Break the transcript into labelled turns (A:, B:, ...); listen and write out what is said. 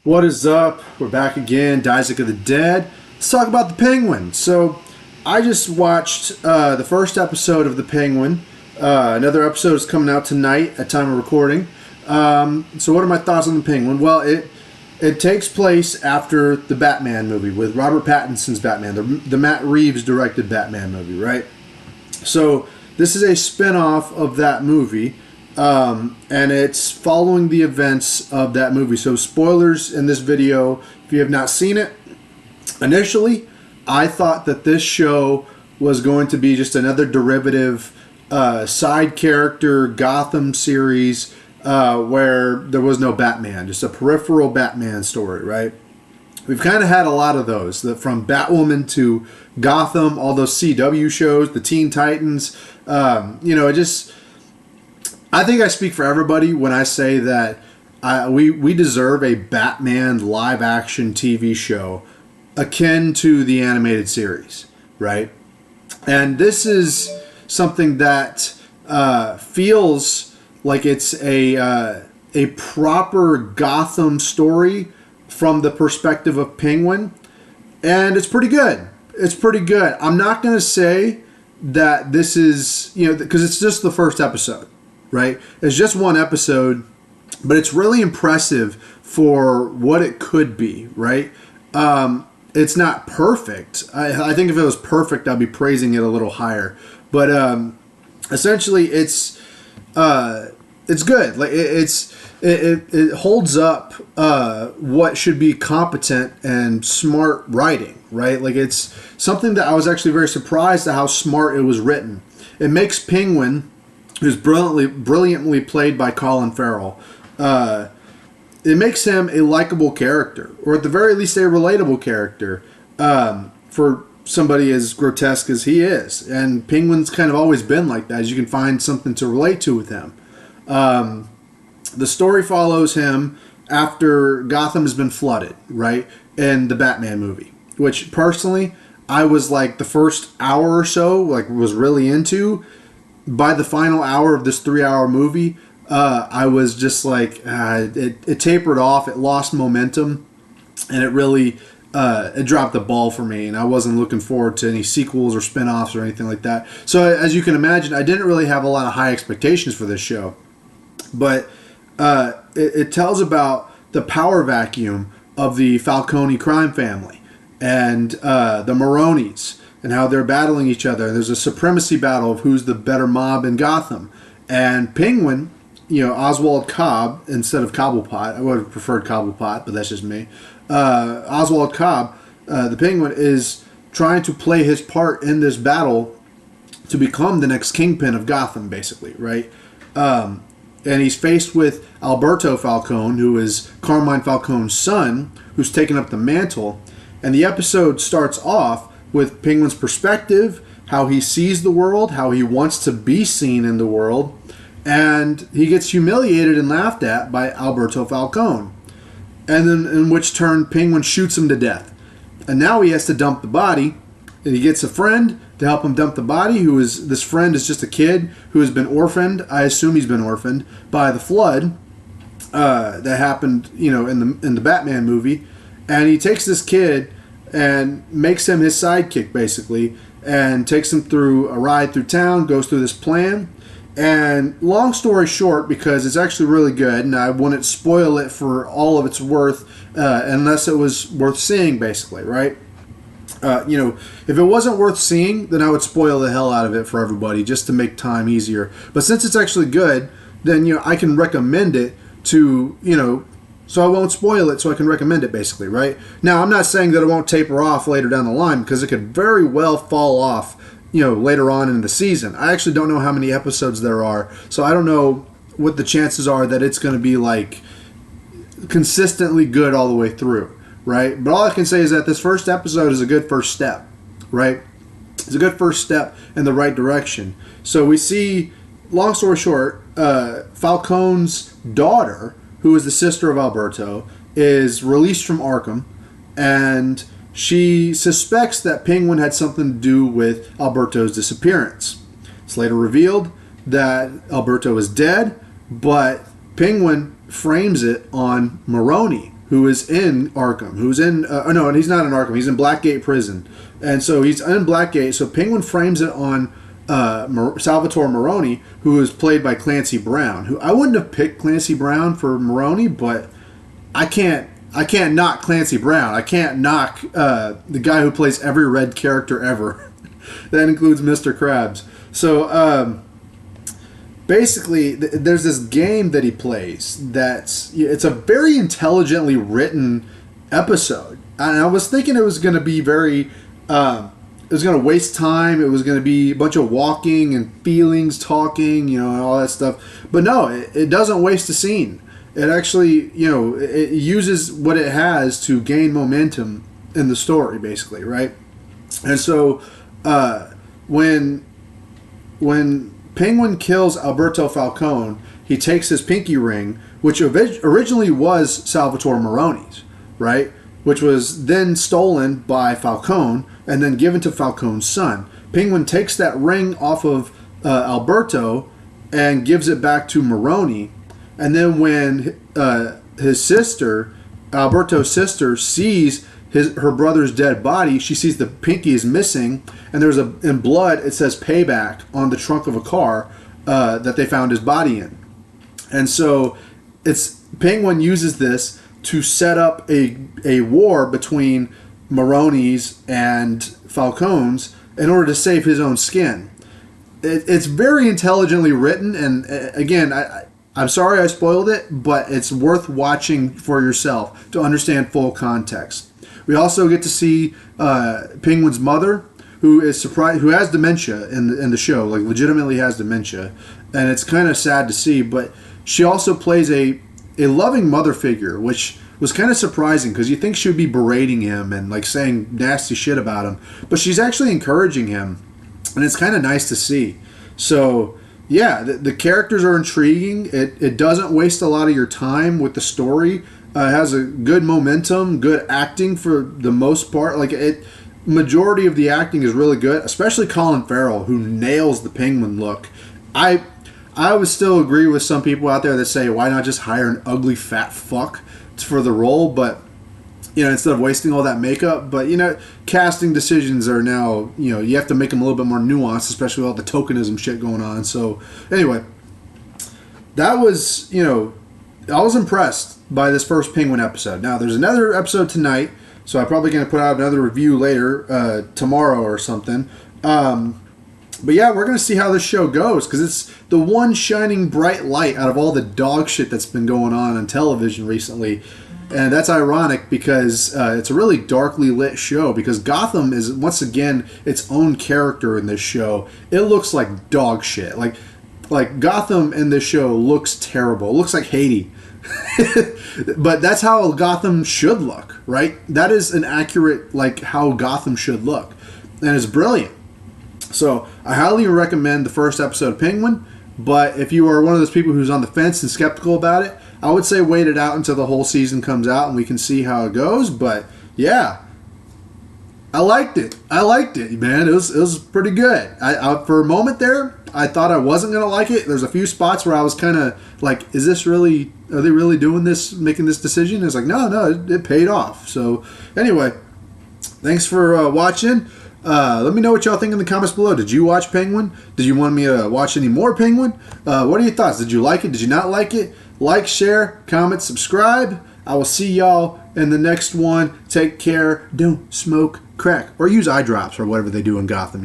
A: What is up? We're back again, Isaac of the Dead. Let's talk about the Penguin. So, I just watched the first episode of the Penguin. Another episode is coming out tonight at time of recording. So, what are my thoughts on the Penguin? Well, it takes place after the Batman movie with Robert Pattinson's Batman, the Matt Reeves directed Batman movie, right? So, this is a spin-off of that movie. And it's following the events of that movie. So spoilers in this video if you have not seen it. Initially, I thought that this show was going to be just another derivative side character Gotham series where there was no Batman, just a peripheral Batman story, right? We've kind of had a lot of those, from Batwoman to Gotham, all those CW shows, the Teen Titans. It just... I think I speak for everybody when I say that we deserve a Batman live-action TV show akin to the animated series, right? And this is something that feels like it's a proper Gotham story from the perspective of Penguin, and it's pretty good. It's pretty good. I'm not going to say that this is, because it's just the first episode. Right? It's just one episode, but it's really impressive for what it could be, right? It's not perfect. I think if it was perfect, I'd be praising it a little higher. But essentially, it's good. Like it holds up what should be competent and smart writing, right? Like it's something that I was actually very surprised at how smart it was written. It makes Penguin, who's brilliantly played by Colin Farrell. It makes him a likable character, or at the very least a relatable character, for somebody as grotesque as he is. And Penguin's kind of always been like that, as you can find something to relate to with him. The story follows him after Gotham has been flooded, right, in the Batman movie, which personally I was like the first hour or so, was really into. By the final hour of this 3-hour movie, I was just like, it tapered off, it lost momentum, and it really it dropped the ball for me, and I wasn't looking forward to any sequels or spin-offs or anything like that. So as you can imagine, I didn't really have a lot of high expectations for this show. But it tells about the power vacuum of the Falcone crime family and the Maronis, and how they're battling each other. There's a supremacy battle of who's the better mob in Gotham. And Penguin, Oswald Cobb, instead of Cobblepot, I would have preferred Cobblepot, but that's just me. Oswald Cobb, the Penguin, is trying to play his part in this battle to become the next kingpin of Gotham, basically, right? And he's faced with Alberto Falcone, who is Carmine Falcone's son, who's taken up the mantle. And the episode starts off with Penguin's perspective, how he sees the world, how he wants to be seen in the world, and he gets humiliated and laughed at by Alberto Falcone. And then in which turn Penguin shoots him to death. And now he has to dump the body, and he gets a friend to help him dump the body, this friend is just a kid who has been orphaned, I assume he's been orphaned, by the flood that happened, in the Batman movie. And he takes this kid and makes him his sidekick, basically, and takes him through a ride through town, goes through this plan. And long story short, because it's actually really good, and I wouldn't spoil it for all of its worth unless it was worth seeing, basically, right? If it wasn't worth seeing, then I would spoil the hell out of it for everybody just to make time easier. But since it's actually good, then, I can recommend it to, so I won't spoil it, so I can recommend it, basically, right? Now, I'm not saying that it won't taper off later down the line, because it could very well fall off, later on in the season. I actually don't know how many episodes there are, so I don't know what the chances are that it's going to be, consistently good all the way through, right? But all I can say is that this first episode is a good first step, right? It's a good first step in the right direction. So we see, long story short, Falcone's daughter, who is the sister of Alberto, is released from Arkham, and she suspects that Penguin had something to do with Alberto's disappearance. It's later revealed that Alberto is dead, but Penguin frames it on Maroni, who is in Arkham, who's in no, he's not in Arkham. He's in Blackgate Prison, and so he's in Blackgate. So Penguin frames it on Salvatore Maroni, who is played by Clancy Brown. Who I wouldn't have picked Clancy Brown for Maroni, but I can't knock Clancy Brown. I can't knock the guy who plays every red character ever. That includes Mr. Krabs. So basically, there's this game that he plays it's a very intelligently written episode. And I was thinking it was going to be very... it was going to waste time. It was going to be a bunch of walking and feelings, talking, and all that stuff. But no, it doesn't waste a scene. It actually, it uses what it has to gain momentum in the story, basically, right? And so when Penguin kills Alberto Falcone, he takes his pinky ring, which originally was Salvatore Maroni's, right? Which was then stolen by Falcone and then given to Falcone's son. Penguin takes that ring off of Alberto and gives it back to Maroni. And then when his sister, Alberto's sister, sees her brother's dead body, she sees the pinky is missing, and there's in blood, it says payback on the trunk of a car that they found his body in. And so Penguin uses this to set up a war between Maroni's and Falcone's in order to save his own skin. It's very intelligently written, and again, I'm sorry I spoiled it, but it's worth watching for yourself to understand full context. We also get to see Penguin's mother, who is surprised, who has dementia in the show, like legitimately has dementia, and it's kind of sad to see. But she also plays a loving mother figure, which was kind of surprising because you think she would be berating him and like saying nasty shit about him, but she's actually encouraging him, and it's kind of nice to see. So yeah, the characters are intriguing. It doesn't waste a lot of your time with the story. It has a good momentum, good acting for the most part. Majority of the acting is really good, especially Colin Farrell, who nails the Penguin look. I would still agree with some people out there that say, why not just hire an ugly fat fuck for the role, but instead of wasting all that makeup. But casting decisions are now, you have to make them a little bit more nuanced, especially with all the tokenism shit going on. So anyway, that was, I was impressed by this first Penguin episode. Now there's another episode tonight, so I'm probably going to put out another review later, tomorrow or something. But yeah, we're going to see how this show goes, because it's the one shining bright light out of all the dog shit that's been going on television recently. And that's ironic because it's a really darkly lit show, because Gotham is, once again, its own character in this show. It looks like dog shit. Like Gotham in this show looks terrible. It looks like Haiti. But that's how Gotham should look, right? That is an accurate, how Gotham should look. And it's brilliant. So I highly recommend the first episode of Penguin, but if you are one of those people who's on the fence and skeptical about it, I would say wait it out until the whole season comes out and we can see how it goes. But yeah, I liked it. Man. It was pretty good. I for a moment there, I thought I wasn't going to like it. There's a few spots where I was kind of like, are they really doing this, making this decision? It's like, no, it paid off. So anyway, thanks for watching. Let me know what y'all think in the comments below. Did you watch Penguin? Did you want me to watch any more Penguin? What are your thoughts? Did you like it? Did you not like it? Like, share, comment, subscribe. I will see y'all in the next one. Take care. Don't smoke crack. Or use eye drops or whatever they do in Gotham,